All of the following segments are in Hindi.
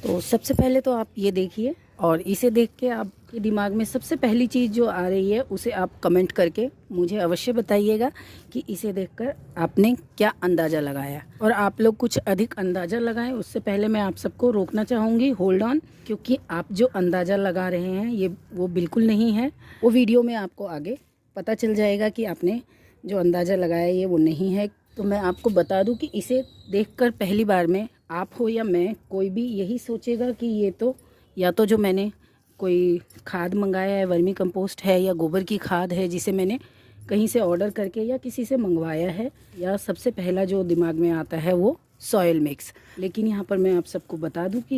तो सबसे पहले तो आप ये देखिए और इसे देख के आपके दिमाग में सबसे पहली चीज़ जो आ रही है उसे आप कमेंट करके मुझे अवश्य बताइएगा कि इसे देखकर आपने क्या अंदाज़ा लगाया। और आप लोग कुछ अधिक अंदाज़ा लगाएं उससे पहले मैं आप सबको रोकना चाहूँगी, होल्ड ऑन, क्योंकि आप जो अंदाज़ा लगा रहे हैं ये वो बिल्कुल नहीं है। वो वीडियो में आपको आगे पता चल जाएगा कि आपने जो अंदाज़ा लगाया ये वो नहीं है। तो मैं आपको बता दूं कि इसे देखकर पहली बार में आप हो या मैं, कोई भी यही सोचेगा कि ये तो या तो जो मैंने कोई खाद मंगाया है, वर्मी कंपोस्ट है या गोबर की खाद है जिसे मैंने कहीं से ऑर्डर करके या किसी से मंगवाया है, या सबसे पहला जो दिमाग में आता है वो सॉयल मिक्स। लेकिन यहाँ पर मैं आप सबको बता दूं कि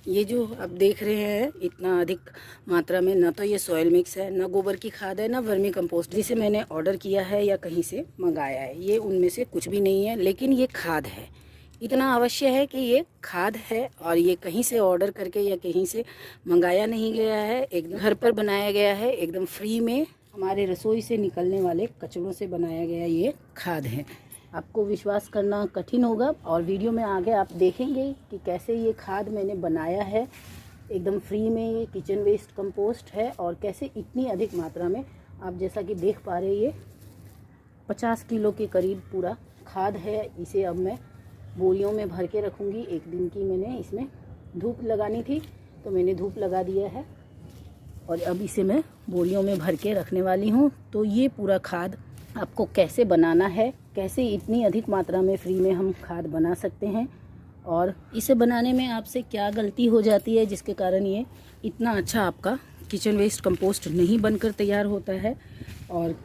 ये जो आप देख रहे हैं इतना अधिक मात्रा में, ना तो ये सॉयल मिक्स है, ना गोबर की खाद है, ना वर्मी कंपोस्ट जिसे मैंने ऑर्डर किया है या कहीं से मंगाया है। ये उनमें से कुछ भी नहीं है, लेकिन ये खाद है। इतना अवश्य है कि ये खाद है और ये कहीं से ऑर्डर करके या कहीं से मंगाया नहीं गया है, एकदम घर पर बनाया गया है, एकदम फ्री में हमारे रसोई से निकलने वाले कचड़ों से बनाया गया ये खाद है। आपको विश्वास करना कठिन होगा और वीडियो में आगे आप देखेंगे कि कैसे ये खाद मैंने बनाया है एकदम फ्री में। ये किचन वेस्ट कंपोस्ट है और कैसे इतनी अधिक मात्रा में, आप जैसा कि देख पा रहे ये 50 किलो के करीब पूरा खाद है। इसे अब मैं बोरियों में भर के रखूँगी। एक दिन की मैंने इसमें धूप लगानी थी तो मैंने धूप लगा दिया है और अब इसे मैं बोरियों में भर के रखने वाली हूँ। तो ये पूरा खाद आपको कैसे बनाना है, कैसे इतनी अधिक मात्रा में फ्री में हम खाद बना सकते हैं और इसे बनाने में आपसे क्या गलती हो जाती है जिसके कारण ये इतना अच्छा आपका किचन वेस्ट कंपोस्ट नहीं बनकर तैयार होता है, और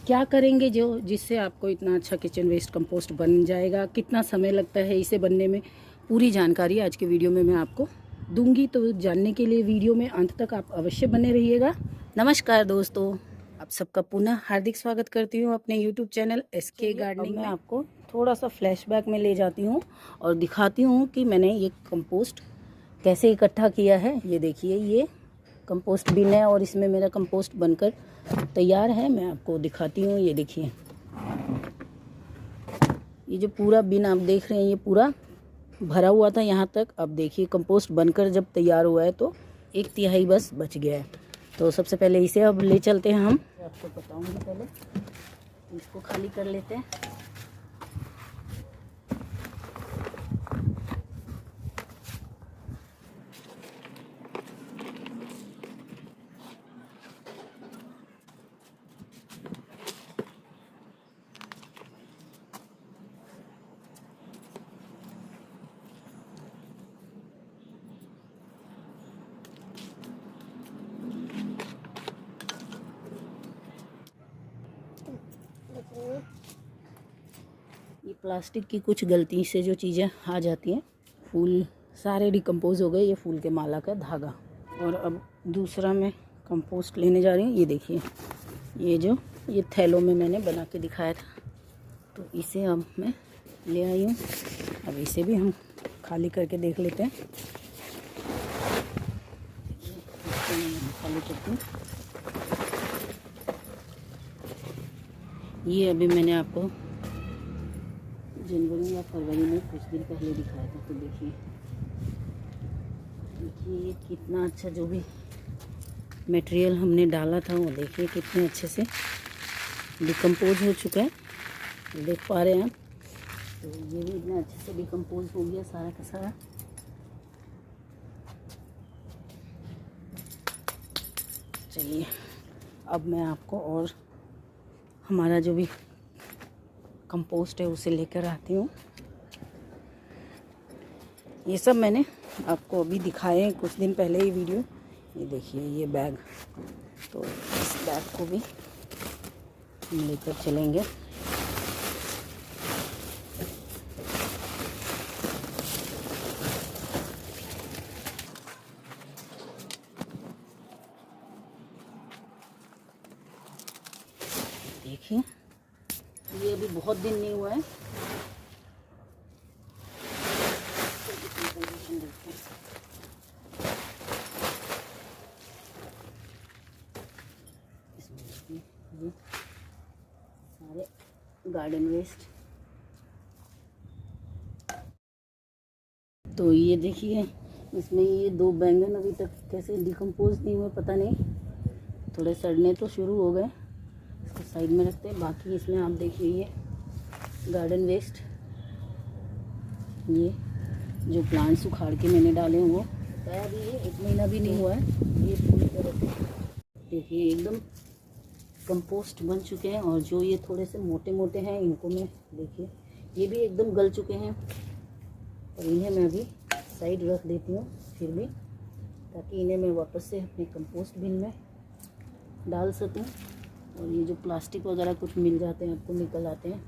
क्या करेंगे जो जिससे आपको इतना अच्छा किचन वेस्ट कंपोस्ट बन जाएगा, कितना समय लगता है इसे बनने में, पूरी जानकारी आज के वीडियो में मैं आपको दूंगी। तो जानने के लिए वीडियो में अंत तक आप अवश्य बने रहिएगा। नमस्कार दोस्तों, आप सबका पुनः हार्दिक स्वागत करती हूँ अपने YouTube चैनल SK गार्डनिंग में। आपको थोड़ा सा फ्लैशबैक में ले जाती हूँ और दिखाती हूँ कि मैंने ये कंपोस्ट कैसे इकट्ठा किया है। ये देखिए, ये कंपोस्ट बिन है और इसमें मेरा कंपोस्ट बनकर तैयार है। मैं आपको दिखाती हूँ, ये देखिए, ये जो पूरा बिन आप देख रहे हैं ये पूरा भरा हुआ था यहाँ तक। अब देखिए कंपोस्ट बनकर जब तैयार हुआ है तो 1/3 बस बच गया है। तो सबसे पहले इसे अब ले चलते हैं हम, आपको बताऊंगी। पहले इसको खाली कर लेते हैं। ये प्लास्टिक की कुछ गलती से जो चीज़ें आ जाती हैं, फूल सारे डिकम्पोज हो गए। ये फूल के माला का धागा। और अब दूसरा मैं कंपोस्ट लेने जा रही हूँ। ये देखिए, ये थैलों में मैंने बना के दिखाया था, तो इसे अब मैं ले आई हूँ। अब इसे भी हम खाली करके देख लेते हैं। खाली करती हूँ। ये अभी मैंने आपको जनवरी या फरवरी में कुछ दिन पहले दिखाया था। तो देखिए ये कितना अच्छा जो भी मटेरियल हमने डाला था वो देखिए कितने अच्छे से डिकम्पोज हो चुका है, देख पा रहे हैं आप। तो ये भी इतना अच्छे से डिकम्पोज हो गया सारा का सारा। चलिए अब मैं आपको और हमारा जो भी कंपोस्ट है उसे लेकर आती हूँ। ये सब मैंने आपको अभी दिखाए हैं कुछ दिन पहले ही वीडियो। ये देखिए ये बैग, तो इस बैग को भी हम लेकर चलेंगे। देखिए ये अभी बहुत दिन नहीं हुआ है। ये सारे गार्डन वेस्ट। तो ये देखिए इसमें ये 2 बैंगन अभी तक कैसे डिकम्पोज नहीं हुए पता नहीं, थोड़े सड़ने तो शुरू हो गए। इसको साइड में रखते हैं। बाकी इसमें आप देखिए ये गार्डन वेस्ट, ये जो प्लांट्स उखाड़ के मैंने डाले हैं वो तैयार भी है, 1 महीना भी नहीं हुआ है। ये पूरी तरह से देखिए एकदम कंपोस्ट बन चुके हैं। और जो ये थोड़े से मोटे मोटे हैं इनको मैं देखिए ये भी एकदम गल चुके हैं, और इन्हें मैं अभी साइड रख देती हूँ फिर भी, ताकि इन्हें मैं वापस से अपने कंपोस्ट बिन में डाल सकूँ। और ये जो प्लास्टिक वगैरह कुछ मिल जाते हैं आपको, निकल आते हैं,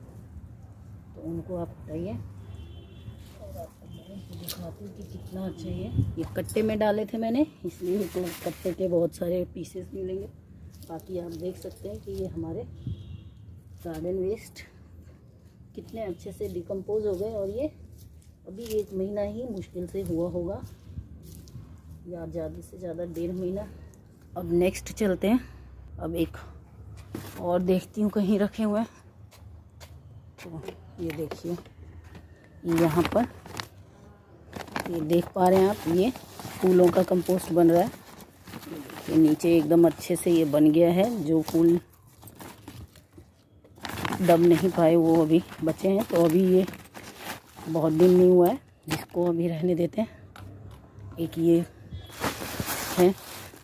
तो उनको आप हटाइए। और आपको मैं दिखाती हूँ कि कितना अच्छा ये कट्टे में डाले थे मैंने, इसलिए तो कट्टे के बहुत सारे पीसेस मिलेंगे। बाकी आप देख सकते हैं कि ये हमारे गार्डन वेस्ट कितने अच्छे से डिकम्पोज हो गए। और ये अभी 1 महीना ही मुश्किल से हुआ होगा, या ज़्यादा से ज़्यादा 1.5 महीना। अब नेक्स्ट चलते हैं। अब एक और देखती हूँ कहीं रखे हुए हैं, तो ये देखिए यहाँ पर ये देख पा रहे हैं आप, ये फूलों का कंपोस्ट बन रहा है। ये नीचे एकदम अच्छे से ये बन गया है। जो फूल दब नहीं पाए वो अभी बचे हैं, तो अभी ये बहुत दिन नहीं हुआ है, जिसको अभी रहने देते हैं। एक ये है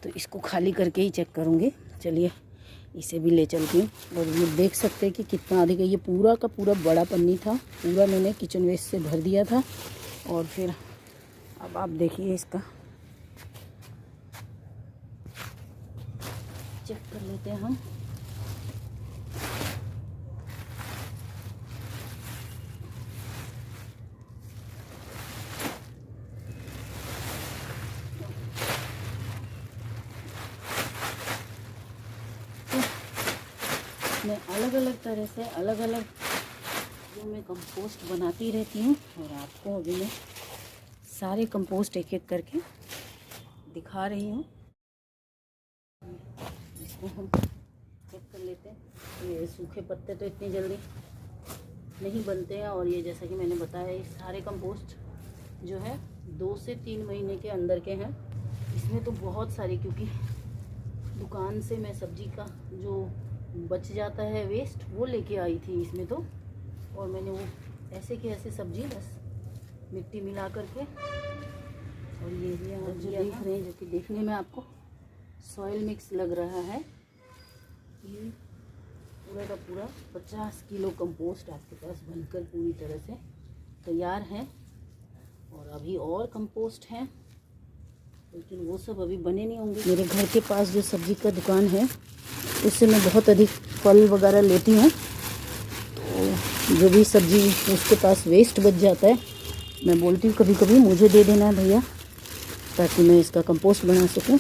तो इसको खाली करके ही चेक करूँगी। चलिए इसे भी ले चलती हूँ। और ये देख सकते हैं कि कितना अधिक है। ये पूरा का पूरा बड़ा पन्नी था, पूरा मैंने किचन वेस्ट से भर दिया था। और फिर अब आप देखिए इसका चेक कर लेते हैं हम। मैं अलग अलग तरह से अलग अलग जो मैं कंपोस्ट बनाती रहती हूँ, और आपको अभी मैं सारे कंपोस्ट एक एक करके दिखा रही हूँ। इसको हम चेक कर लेते हैं। ये सूखे पत्ते तो इतनी जल्दी नहीं बनते हैं, और ये जैसा कि मैंने बताया ये सारे कंपोस्ट जो है 2 से 3 महीने के अंदर के हैं। इसमें तो बहुत सारे, क्योंकि दुकान से मैं सब्जी का जो बच जाता है वेस्ट वो लेके आई थी इसमें तो, और मैंने वो ऐसे के ऐसे सब्जी बस मिट्टी मिला करके, और ये भी आप जो देख रहे हैं, जो कि देखने में आपको सॉइल मिक्स लग रहा है, ये पूरा का पूरा 50 किलो कंपोस्ट आपके पास बनकर पूरी तरह से तैयार है। और अभी और कंपोस्ट हैं, लेकिन वो सब अभी बने नहीं होंगे। मेरे घर के पास जो सब्जी का दुकान है उससे मैं बहुत अधिक फल वगैरह लेती हूँ, तो जो भी सब्जी उसके पास वेस्ट बच जाता है, मैं बोलती हूँ कभी कभी मुझे दे देना है भैया, ताकि मैं इसका कंपोस्ट बना सकूँ,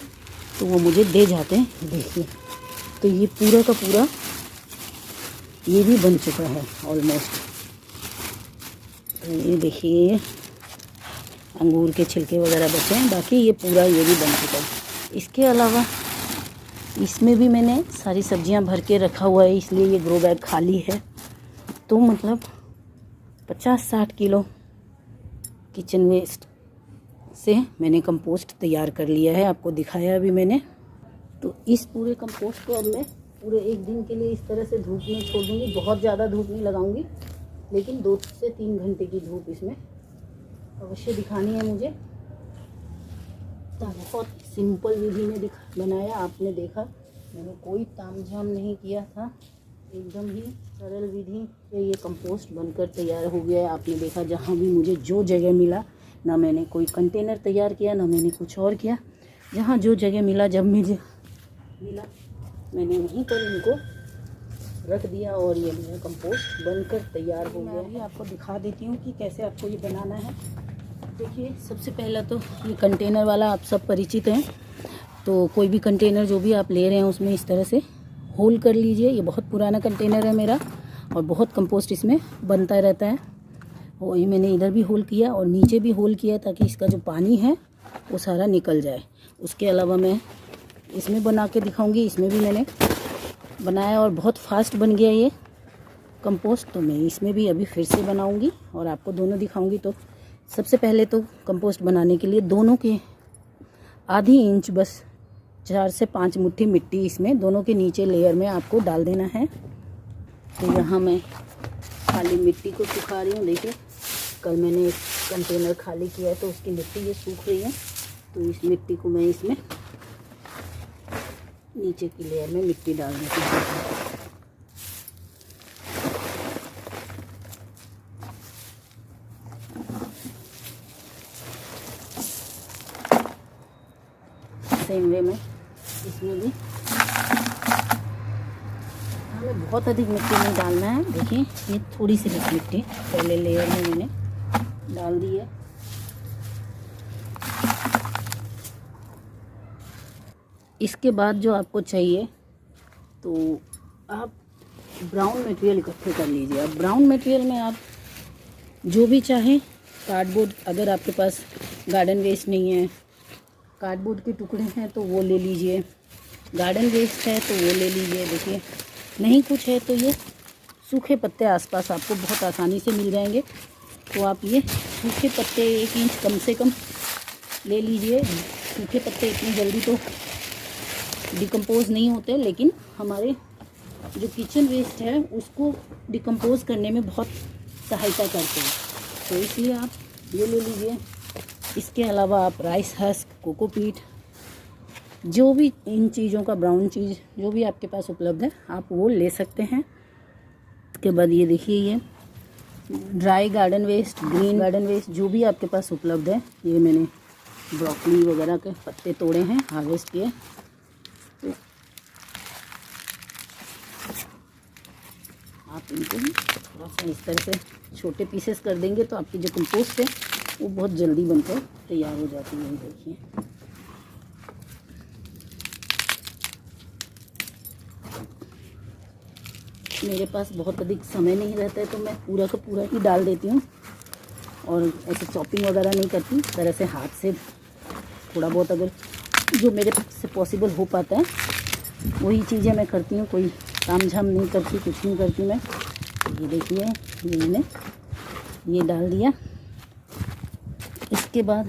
तो वो मुझे दे जाते हैं। देखिए तो ये पूरा का पूरा ये भी बन चुका है ऑलमोस्ट। तो ये देखिए अंगूर के छिलके वगैरह बचे हैं, बाकी ये पूरा ये भी बन चुका है। इसके अलावा इसमें भी मैंने सारी सब्जियां भर के रखा हुआ है, इसलिए ये ग्रो बैग खाली है। तो मतलब 50-60 किलो किचन वेस्ट से मैंने कंपोस्ट तैयार कर लिया है, आपको दिखाया अभी मैंने। तो इस पूरे कंपोस्ट को अब मैं पूरे 1 दिन के लिए इस तरह से धूप में छोड़ दूँगी। बहुत ज़्यादा धूप नहीं लगाऊंगी, लेकिन 2 से 3 घंटे की धूप इसमें अवश्य दिखानी है मुझे। बहुत सिंपल विधि में बनाया, आपने देखा, मैंने कोई तामझाम नहीं किया था, एकदम ही सरल विधि से ये कंपोस्ट बनकर तैयार हो गया है। आपने देखा जहाँ भी मुझे जो जगह मिला, ना मैंने कोई कंटेनर तैयार किया, ना मैंने कुछ और किया, जहाँ जो जगह मिला, जब मुझे मिला मैंने वहीं पर इनको रख दिया, और ये मेरा कंपोस्ट बनकर तैयार हो गया। मैं अभी आपको दिखा देती हूँ कि कैसे आपको ये बनाना है। देखिए सबसे पहला तो ये कंटेनर वाला आप सब परिचित हैं, तो कोई भी कंटेनर जो भी आप ले रहे हैं उसमें इस तरह से होल कर लीजिए। ये बहुत पुराना कंटेनर है मेरा, और बहुत कंपोस्ट इसमें बनता रहता है। और ये मैंने इधर भी होल किया और नीचे भी होल किया, ताकि इसका जो पानी है वो सारा निकल जाए। उसके अलावा मैं इसमें बना के दिखाऊंगी, इसमें भी मैंने बनाया और बहुत फास्ट बन गया ये कंपोस्ट। तो मैं इसमें भी अभी फिर से बनाऊंगी और आपको दोनों दिखाऊंगी। तो सबसे पहले तो कंपोस्ट बनाने के लिए दोनों के आधी इंच, बस 4 से 5 मुट्ठी मिट्टी इसमें दोनों के नीचे लेयर में आपको डाल देना है। तो यहाँ मैं खाली मिट्टी को सुखा रही हूँ। देखिए, कल मैंने एक कंटेनर खाली किया है तो उसकी मिट्टी ये सूख रही है। तो इस मिट्टी को मैं इसमें नीचे की लेयर में मिट्टी डाल देती हूँ। सेम वे में इसमें भी हमें बहुत अधिक मिट्टी नहीं डालना है। देखिए, ये थोड़ी सी मिट्टी पहले लेयर में मैंने डाल दी है। इसके बाद जो आपको चाहिए तो आप ब्राउन मटेरियल इकट्ठे कर लीजिए। अब ब्राउन मटेरियल में आप जो भी चाहें, कार्डबोर्ड, अगर आपके पास गार्डन वेस्ट नहीं है, कार्डबोर्ड के टुकड़े हैं तो वो ले लीजिए, गार्डन वेस्ट है तो वो ले लीजिए। देखिए, नहीं कुछ है तो ये सूखे पत्ते आसपास आपको बहुत आसानी से मिल जाएंगे। तो आप ये सूखे पत्ते 1 इंच कम से कम ले लीजिए। सूखे पत्ते इतनी जल्दी तो डिकम्पोज नहीं होते, लेकिन हमारे जो किचन वेस्ट है उसको डिकम्पोज करने में बहुत सहायता करते हैं। तो इसलिए आप ये ले लीजिए। इसके अलावा आप राइस हस्क, कोकोपीट, जो भी इन चीज़ों का ब्राउन चीज़ जो भी आपके पास उपलब्ध है आप वो ले सकते हैं। इसके बाद ये देखिए, ये dry garden waste, green garden waste जो भी आपके पास उपलब्ध है, ये मैंने ब्रोकली वगैरह के पत्ते तोड़े हैं, हार्वेस्ट किए। तो आप इनको थोड़ा सा इस तरह से छोटे पीसेस कर देंगे तो आपकी जो कंपोस्ट है वो बहुत जल्दी बनकर तैयार हो जाती है। देखिए, मेरे पास बहुत अधिक समय नहीं रहता है तो मैं पूरा का पूरा ही डाल देती हूँ और ऐसे चॉपिंग वगैरह नहीं करती। इस तरह से हाथ से थोड़ा बहुत, अगर जो मेरे से पॉसिबल हो पाता है वही चीज़ें मैं करती हूँ। कोई काम झाम नहीं करती, कुछ नहीं करती मैं। ये देखिए, ये मैंने ये डाल दिया। इसके बाद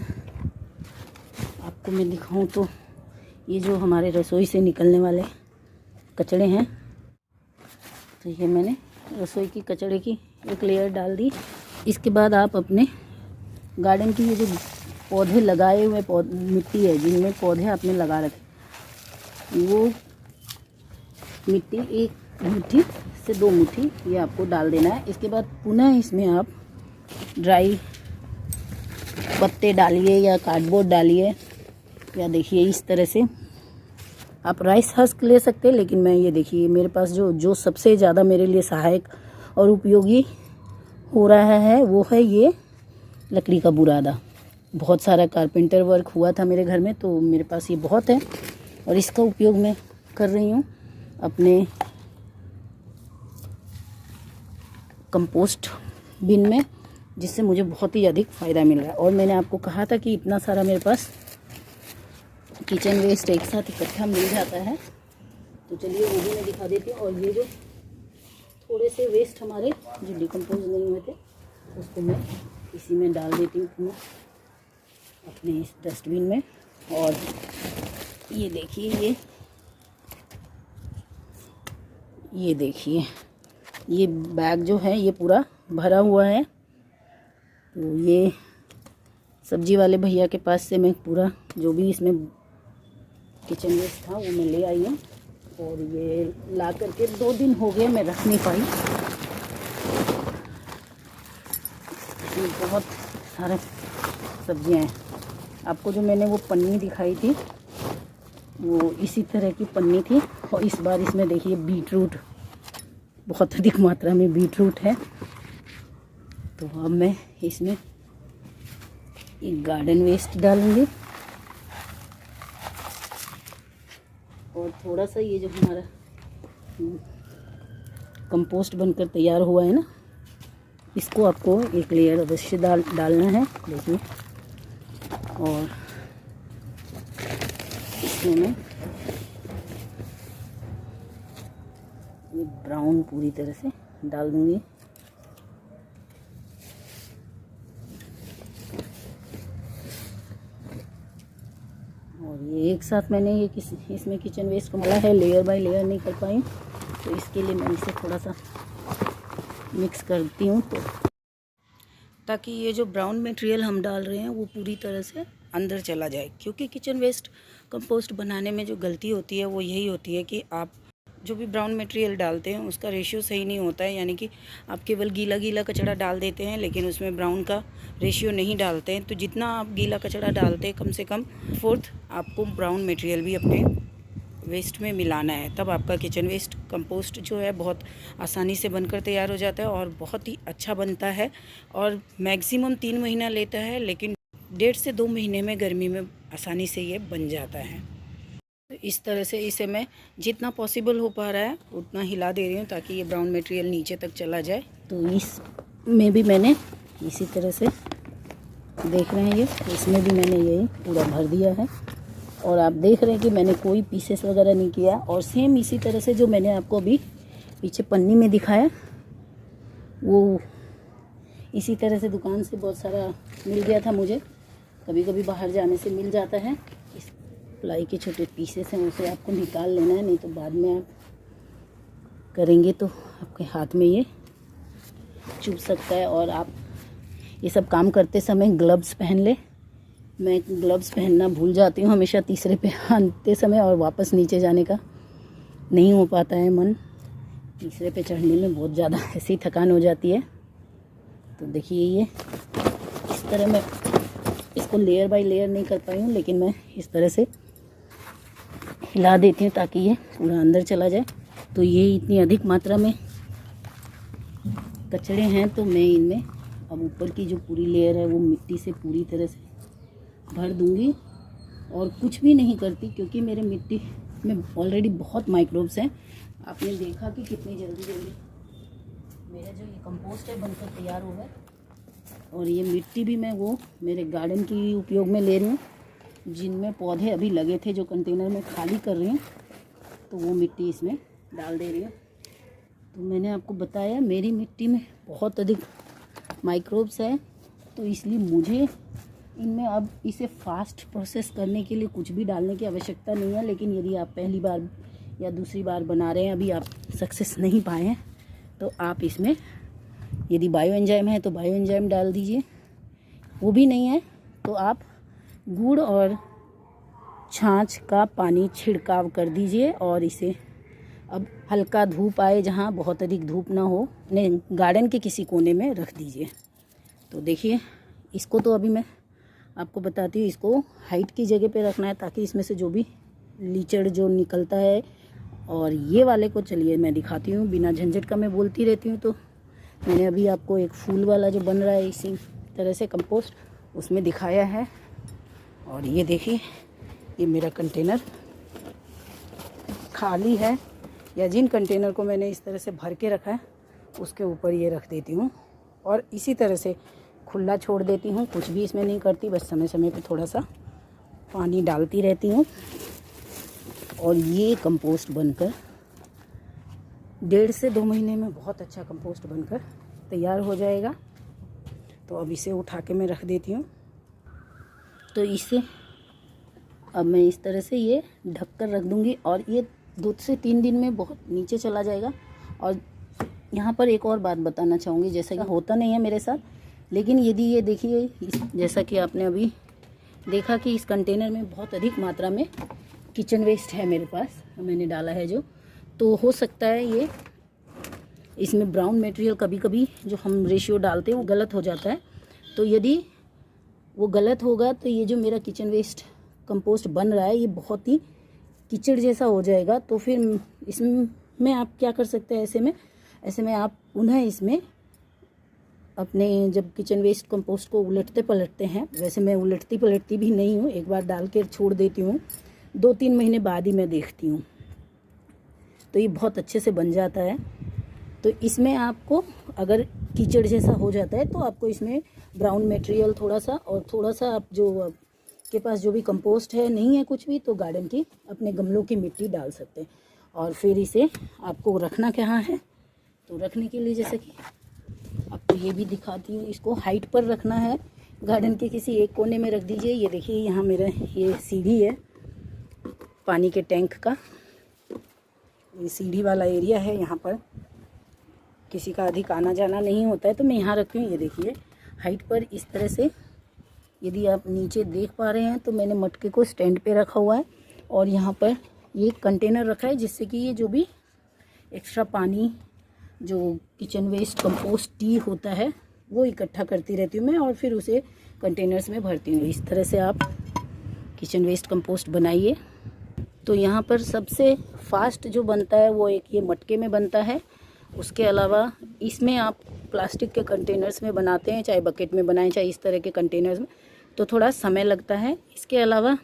आपको मैं दिखाऊं तो ये जो हमारे रसोई से निकलने वाले कचड़े हैं, तो ये मैंने रसोई की कचड़े की एक लेयर डाल दी। इसके बाद आप अपने गार्डन की ये जो पौधे लगाए हुए मिट्टी है, जिनमें पौधे आपने लगा रखे, वो मिट्टी 1 मुट्ठी से 2 मुट्ठी ये आपको डाल देना है। इसके बाद पुनः इसमें आप ड्राई पत्ते डालिए या कार्डबोर्ड डालिए, या देखिए इस तरह से आप राइस हस्क ले सकते हैं। लेकिन मैं ये देखिए, मेरे पास जो सबसे ज़्यादा मेरे लिए सहायक और उपयोगी हो रहा है वो है ये लकड़ी का बुरादा। बहुत सारा कारपेंटर वर्क हुआ था मेरे घर में, तो मेरे पास ये बहुत है और इसका उपयोग मैं कर रही हूँ अपने कंपोस्ट बिन में, जिससे मुझे बहुत ही अधिक फ़ायदा मिल रहा है। और मैंने आपको कहा था कि इतना सारा मेरे पास किचन वेस्ट एक साथ इकट्ठा मिल जाता है, तो चलिए वो भी मैं दिखा देती हूँ। और ये जो थोड़े से वेस्ट हमारे जो डिकम्पोज नहीं हुए थे उसको मैं इसी में डाल देती हूँ अपने इस डस्टबिन में। और ये देखिए, ये देखिए, ये बैग जो है ये पूरा भरा हुआ है। तो ये सब्जी वाले भैया के पास से मैं पूरा जो भी इसमें किचन वेस्ट था वो मैं ले आई हूँ। और ये ला करके 2 दिन हो गए, मैं रख नहीं पाई। इसमें बहुत सारे सब्जियाँ हैं। आपको जो मैंने वो पन्नी दिखाई थी वो इसी तरह की पन्नी थी। और इस बार इसमें देखिए बीटरूट, बहुत अधिक मात्रा में बीटरूट है। तो अब मैं इसमें एक गार्डन वेस्ट डालूंगी और थोड़ा सा ये जो हमारा कंपोस्ट बनकर तैयार हुआ है ना, इसको आपको एक लेयर अवश्य डालना है। देखिए, और इसमें मैं ये ब्राउन पूरी तरह से डाल दूंगी। अब ये एक साथ मैंने ये इसमें किचन वेस्ट को डाला है, लेयर बाय लेयर नहीं कर पाई, तो इसके लिए मैं इसे थोड़ा सा मिक्स करती हूँ, तो ताकि ये जो ब्राउन मटेरियल हम डाल रहे हैं वो पूरी तरह से अंदर चला जाए। क्योंकि किचन वेस्ट कंपोस्ट बनाने में जो गलती होती है वो यही होती है कि आप जो भी ब्राउन मटेरियल डालते हैं उसका रेशियो सही नहीं होता है, यानी कि आप केवल गीला गीला कचरा डाल देते हैं लेकिन उसमें ब्राउन का रेशियो नहीं डालते हैं। तो जितना आप गीला कचरा डालते हैं कम से कम 1/4 आपको ब्राउन मटेरियल भी अपने वेस्ट में मिलाना है, तब आपका किचन वेस्ट कंपोस्ट जो है बहुत आसानी से बनकर तैयार हो जाता है और बहुत ही अच्छा बनता है। और मैक्सिमम 3 महीना लेता है, लेकिन 1.5 से 2 महीने में गर्मी में आसानी से ये बन जाता है। तो इस तरह से इसे मैं जितना पॉसिबल हो पा रहा है उतना हिला दे रही हूँ ताकि ये ब्राउन मटेरियल नीचे तक चला जाए। तो इसमें भी मैंने इसी तरह से देख रहे हैं, ये इसमें भी मैंने यही पूरा भर दिया है और आप देख रहे हैं कि मैंने कोई पीसेस वगैरह नहीं किया। और सेम इसी तरह से जो मैंने आपको अभी पीछे पन्नी में दिखाया वो इसी तरह से दुकान से बहुत सारा मिल गया था मुझे, कभी कभी बाहर जाने से मिल जाता है। इस प्लाई के छोटे पीसेस हैं उसे आपको निकाल लेना है, नहीं तो बाद में आप करेंगे तो आपके हाथ में ये चुभ सकता है। और आप ये सब काम करते समय ग्लव्स पहन ले। मैं ग्लव्स पहनना भूल जाती हूँ हमेशा तीसरे पे आते समय, और वापस नीचे जाने का नहीं हो पाता है मन। तीसरे पे चढ़ने में बहुत ज़्यादा ऐसी थकान हो जाती है। तो देखिए ये इस तरह मैं इसको लेयर बाय लेयर नहीं कर पाई हूँ, लेकिन मैं इस तरह से हिला देती हूँ ताकि ये पूरा अंदर चला जाए। तो ये इतनी अधिक मात्रा में कचड़े हैं तो मैं इनमें अब ऊपर की जो पूरी लेयर है वो मिट्टी से पूरी तरह से भर दूंगी और कुछ भी नहीं करती, क्योंकि मेरे मिट्टी में ऑलरेडी बहुत माइक्रोब्स हैं। आपने देखा कि कितनी जल्दी जल्दी मेरा जो ये कंपोस्ट है बनकर तैयार हो गया। और ये मिट्टी भी मैं वो मेरे गार्डन की उपयोग में ले रही हूँ, जिनमें पौधे अभी लगे थे जो कंटेनर में खाली कर रही हूँ, तो वो मिट्टी इसमें डाल दे रही हूँ। तो मैंने आपको बताया मेरी मिट्टी में बहुत अधिक माइक्रोब्स है, तो इसलिए मुझे इनमें अब इसे फास्ट प्रोसेस करने के लिए कुछ भी डालने की आवश्यकता नहीं है। लेकिन यदि आप पहली बार या दूसरी बार बना रहे हैं, अभी आप सक्सेस नहीं पाए हैं, तो आप इसमें यदि बायो एंजाइम है तो बायो एंजाइम डाल दीजिए। वो भी नहीं है तो आप गुड़ और छाछ का पानी छिड़काव कर दीजिए और इसे अब हल्का धूप आए, जहाँ बहुत अधिक धूप ना हो, अपने गार्डन के किसी कोने में रख दीजिए। तो देखिए इसको तो अभी मैं आपको बताती हूँ, इसको हाइट की जगह पे रखना है ताकि इसमें से जो भी लीचड़ जो निकलता है, और ये वाले को चलिए मैं दिखाती हूँ, बिना झंझट का मैं बोलती रहती हूँ। तो मैंने अभी आपको एक फूल वाला जो बन रहा है इसी तरह से कंपोस्ट उसमें दिखाया है। और ये देखिए ये मेरा कंटेनर खाली है, या जिन कंटेनर को मैंने इस तरह से भर के रखा है उसके ऊपर ये रख देती हूँ और इसी तरह से खुला छोड़ देती हूँ। कुछ भी इसमें नहीं करती, बस समय समय पे थोड़ा सा पानी डालती रहती हूँ और ये कंपोस्ट बनकर 1.5 से 2 महीने में बहुत अच्छा कंपोस्ट बनकर तैयार हो जाएगा। तो अब इसे उठा के मैं रख देती हूँ। तो इसे अब मैं इस तरह से ये ढक कर रख दूँगी और ये 2 से 3 दिन में बहुत नीचे चला जाएगा। और यहाँ पर एक और बात बताना चाहूँगी, जैसे कि होता नहीं है मेरे साथ, लेकिन यदि ये देखिए जैसा कि आपने अभी देखा कि इस कंटेनर में बहुत अधिक मात्रा में किचन वेस्ट है मेरे पास, मैंने डाला है जो, तो हो सकता है ये इसमें ब्राउन मटेरियल कभी कभी जो हम रेशियो डालते हैं वो गलत हो जाता है। तो यदि वो गलत होगा तो ये जो मेरा किचन वेस्ट कंपोस्ट बन रहा है ये बहुत ही कीचड़ जैसा हो जाएगा। तो फिर इसमें आप क्या कर सकते हैं, ऐसे में आप पुनः इसमें अपने जब किचन वेस्ट कंपोस्ट को उलटते पलटते हैं, वैसे मैं उलटती पलटती भी नहीं हूँ, एक बार डाल के छोड़ देती हूँ, 2-3 महीने बाद ही मैं देखती हूँ, तो ये बहुत अच्छे से बन जाता है। तो इसमें आपको अगर कीचड़ जैसा हो जाता है तो आपको इसमें ब्राउन मटेरियल थोड़ा सा, और थोड़ा सा आप जो आपके पास जो भी कंपोस्ट है नहीं है कुछ भी, तो गार्डन की अपने गमलों की मिट्टी डाल सकते हैं। और फिर इसे आपको रखना कहाँ है, तो रखने के लिए जैसे कि आपको ये भी दिखाती हूँ, इसको हाइट पर रखना है, गार्डन के किसी एक कोने में रख दीजिए। ये देखिए यहाँ मेरा ये सीढ़ी है, पानी के टैंक का। ये सीढ़ी वाला एरिया है, यहाँ पर किसी का अधिक आना जाना नहीं होता है, तो मैं यहाँ रखी हूँ। ये देखिए हाइट पर इस तरह से, यदि आप नीचे देख पा रहे हैं तो मैंने मटके को स्टैंड पे रखा हुआ है और यहाँ पर ये कंटेनर रखा है, जिससे कि ये जो भी एक्स्ट्रा पानी जो किचन वेस्ट कंपोस्ट टी होता है वो इकट्ठा करती रहती हूँ मैं और फिर उसे कंटेनर्स में भरती हूँ। इस तरह से आप किचन वेस्ट कंपोस्ट बनाइए। तो यहाँ पर सबसे फास्ट जो बनता है वो एक ये मटके में बनता है। उसके अलावा इसमें आप प्लास्टिक के कंटेनर्स में बनाते हैं, चाहे बकेट में बनाएं चाहे इस तरह के कंटेनर्स में, तो थोड़ा समय लगता है। इसके अलावा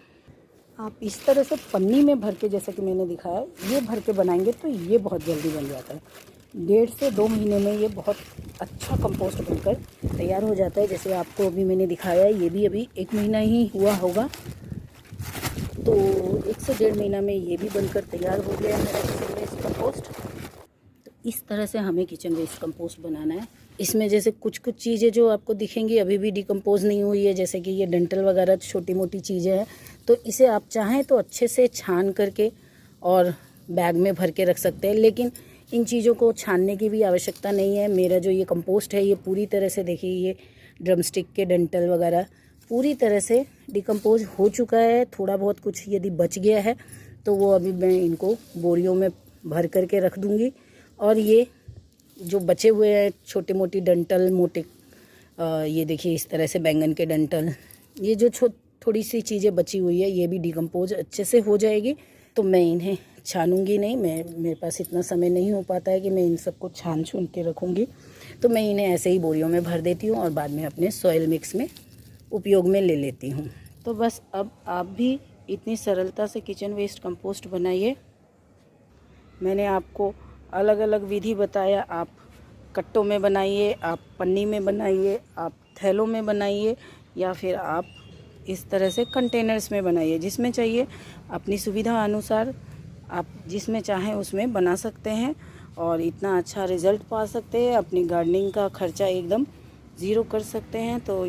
आप इस तरह से पन्नी में भर के, जैसे कि मैंने दिखाया, ये भर के बनाएंगे तो ये बहुत जल्दी बन जाता है। 1.5 से 2 महीने में ये बहुत अच्छा कंपोस्ट बनकर तैयार हो जाता है। जैसे आपको अभी मैंने दिखाया है, ये भी अभी 1 महीना ही हुआ होगा, तो 1 से 1.5 महीना में ये भी बनकर तैयार हो गया मेरा किचन वेस्ट कंपोस्ट। तो इस तरह से हमें किचन वेस्ट कंपोस्ट बनाना है। इसमें जैसे कुछ कुछ चीज़ें जो आपको दिखेंगी अभी भी डिकम्पोज नहीं हुई है, जैसे कि ये डंठल वगैरह छोटी मोटी चीज़ें हैं, तो इसे आप चाहें तो अच्छे से छान करके और बैग में भर के रख सकते हैं। लेकिन इन चीज़ों को छानने की भी आवश्यकता नहीं है। मेरा जो ये कंपोस्ट है ये पूरी तरह से, देखिए ये ड्रमस्टिक के डंठल वगैरह पूरी तरह से डिकम्पोज हो चुका है। थोड़ा बहुत कुछ यदि बच गया है तो वो अभी मैं इनको बोरियों में भर करके रख दूँगी। और ये जो बचे हुए हैं छोटे मोटी डंठल, मोटे ये देखिए इस तरह से बैंगन के डंठल, ये जो थोड़ी सी चीज़ें बची हुई है ये भी डिकम्पोज अच्छे से हो जाएगी। तो मैं इन्हें छानूंगी नहीं, मेरे पास इतना समय नहीं हो पाता है कि मैं इन सबको छान छून के रखूँगी, तो मैं इन्हें ऐसे ही बोरियों में भर देती हूँ और बाद में अपने सॉइल मिक्स में उपयोग में ले लेती हूँ। तो बस अब आप भी इतनी सरलता से किचन वेस्ट कंपोस्ट बनाइए। मैंने आपको अलग अलग विधि बताया, आप कट्टों में बनाइए, आप पन्नी में बनाइए, आप थैलों में बनाइए, या फिर आप इस तरह से कंटेनर्स में बनाइए। जिसमें चाहिए अपनी सुविधा अनुसार आप जिसमें चाहें उसमें बना सकते हैं और इतना अच्छा रिज़ल्ट पा सकते हैं। अपनी गार्डनिंग का खर्चा एकदम ज़ीरो कर सकते हैं। तो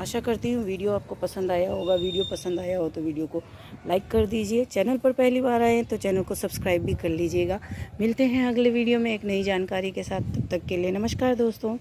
आशा करती हूँ वीडियो आपको पसंद आया होगा। वीडियो पसंद आया हो तो वीडियो को लाइक कर दीजिए। चैनल पर पहली बार आए तो चैनल को सब्सक्राइब भी कर लीजिएगा। मिलते हैं अगले वीडियो में एक नई जानकारी के साथ। तब तक के लिए नमस्कार दोस्तों।